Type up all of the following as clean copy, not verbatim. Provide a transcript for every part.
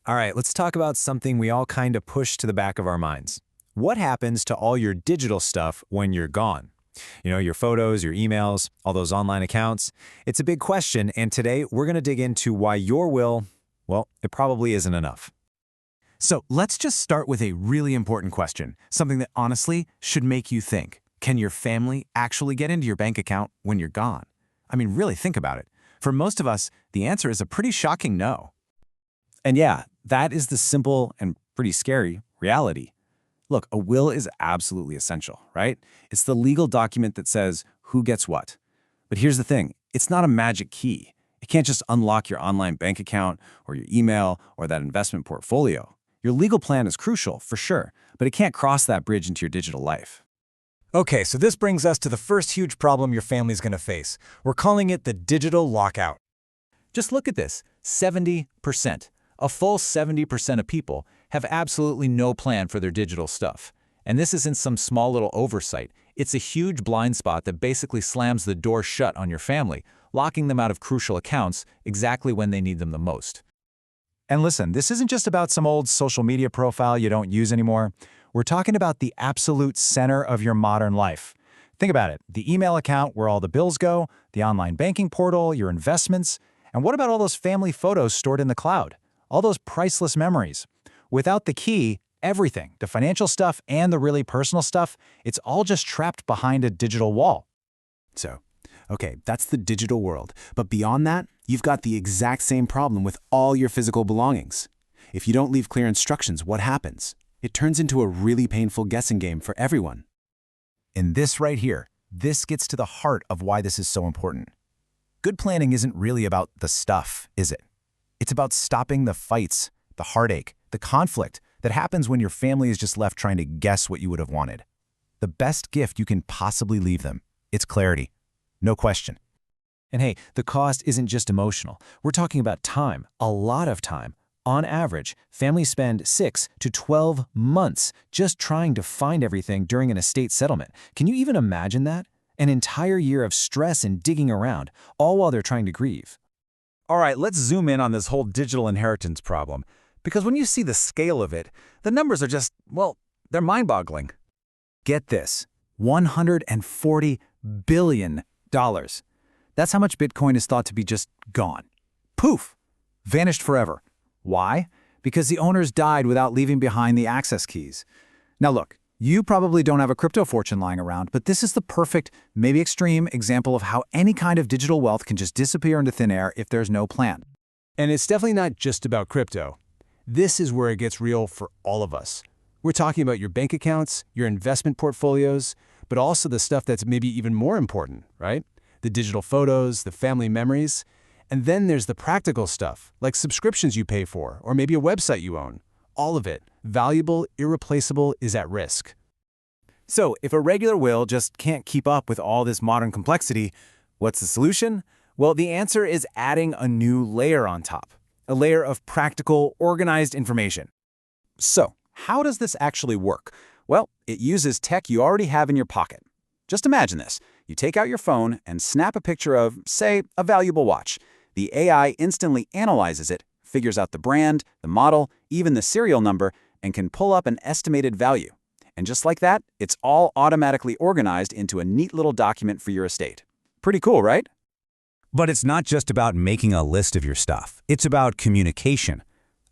All right, let's talk about something we all kind of push to the back of our minds. What happens to all your digital stuff when you're gone? Your photos, your emails, all those online accounts. It's a big question, and today we're going to dig into why your will, well, it probably isn't enough. So let's just start with a really important question, something that honestly should make you think. Can your family actually get into your bank account when you're gone? I mean, really think about it. For most of us, the answer is a pretty shocking no. And yeah, that is the simple and pretty scary reality. Look, a will is absolutely essential, right? It's the legal document that says who gets what. But here's the thing, it's not a magic key. It can't just unlock your online bank account or your email or that investment portfolio. Your legal plan is crucial, for sure, but it can't cross that bridge into your digital life. Okay, so this brings us to the first huge problem your family's going to face. We're calling it the digital lockout. Just look at this, 70%. A full 70% of people have absolutely no plan for their digital stuff. And this isn't some small little oversight. It's a huge blind spot that basically slams the door shut on your family, locking them out of crucial accounts exactly when they need them the most. And listen, this isn't just about some old social media profile you don't use anymore. We're talking about the absolute center of your modern life. Think about it, the email account where all the bills go, the online banking portal, your investments, and what about all those family photos stored in the cloud? All those priceless memories. Without the key, everything, the financial stuff and the really personal stuff, it's all just trapped behind a digital wall. So, okay, that's the digital world. But beyond that, you've got the exact same problem with all your physical belongings. If you don't leave clear instructions, what happens? It turns into a really painful guessing game for everyone. And this right here, this gets to the heart of why this is so important. Good planning isn't really about the stuff, is it? It's about stopping the fights, the heartache, the conflict that happens when your family is just left trying to guess what you would have wanted. The best gift you can possibly leave them, it's clarity. No question. And hey, the cost isn't just emotional. We're talking about time, a lot of time. On average, families spend 6 to 12 months just trying to find everything during an estate settlement. Can you even imagine that? An entire year of stress and digging around, all while they're trying to grieve. All right, let's zoom in on this whole digital inheritance problem. Because when you see the scale of it, the numbers are just, well, they're mind-boggling. Get this, $140 billion. That's how much Bitcoin is thought to be just gone. Poof! Vanished forever. Why? Because the owners died without leaving behind the access keys. Now look, you probably don't have a crypto fortune lying around, but this is the perfect, maybe extreme, example of how any kind of digital wealth can just disappear into thin air if there's no plan. And it's definitely not just about crypto. This is where it gets real for all of us. We're talking about your bank accounts, your investment portfolios, but also the stuff that's maybe even more important, right? The digital photos, the family memories. And then there's the practical stuff, like subscriptions you pay for, or maybe a website you own. All of it, valuable, irreplaceable, is at risk. So if a regular will just can't keep up with all this modern complexity, what's the solution? Well, the answer is adding a new layer on top. A layer of practical, organized information. So, how does this actually work? Well, it uses tech you already have in your pocket. Just imagine this. You take out your phone and snap a picture of, say, a valuable watch. The AI instantly analyzes it, figures out the brand, the model, even the serial number, and can pull up an estimated value. And just like that, it's all automatically organized into a neat little document for your estate. Pretty cool, right? But it's not just about making a list of your stuff. It's about communication.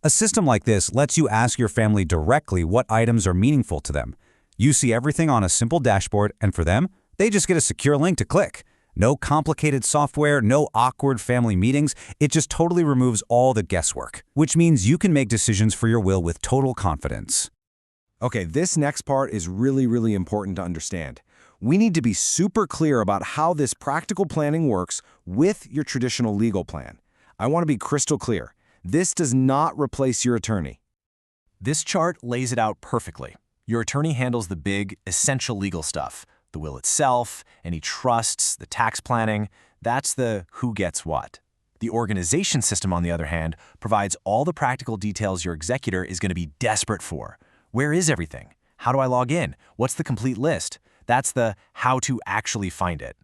A system like this lets you ask your family directly what items are meaningful to them. You see everything on a simple dashboard, and for them, they just get a secure link to click. No complicated software, no awkward family meetings. It just totally removes all the guesswork, which means you can make decisions for your will with total confidence. Okay, this next part is really important to understand. We need to be super clear about how this practical planning works with your traditional legal plan. I want to be crystal clear. This does not replace your attorney. This chart lays it out perfectly. Your attorney handles the big, essential legal stuff. The will itself, any trusts, the tax planning, that's the who gets what. The organization system, on the other hand, provides all the practical details your executor is going to be desperate for. Where is everything? How do I log in? What's the complete list? That's the how to actually find it.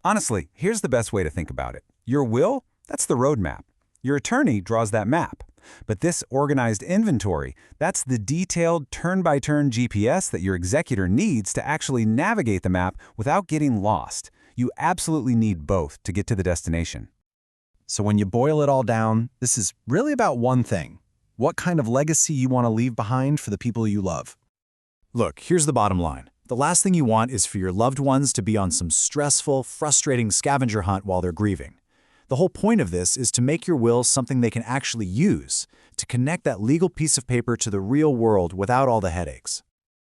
Honestly, here's the best way to think about it. Your will, that's the roadmap. Your attorney draws that map. But this organized inventory, that's the detailed turn-by-turn GPS that your executor needs to actually navigate the map without getting lost. You absolutely need both to get to the destination. So when you boil it all down, this is really about one thing: what kind of legacy you want to leave behind for the people you love. Look, here's the bottom line. The last thing you want is for your loved ones to be on some stressful, frustrating scavenger hunt while they're grieving. The whole point of this is to make your will something they can actually use, to connect that legal piece of paper to the real world without all the headaches.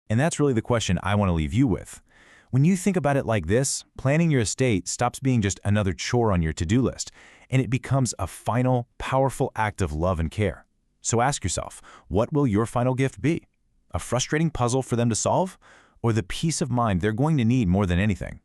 And that's really the question I want to leave you with. When you think about it like this, planning your estate stops being just another chore on your to-do list, and it becomes a final, powerful act of love and care. So ask yourself, what will your final gift be? A frustrating puzzle for them to solve? Or the peace of mind they're going to need more than anything?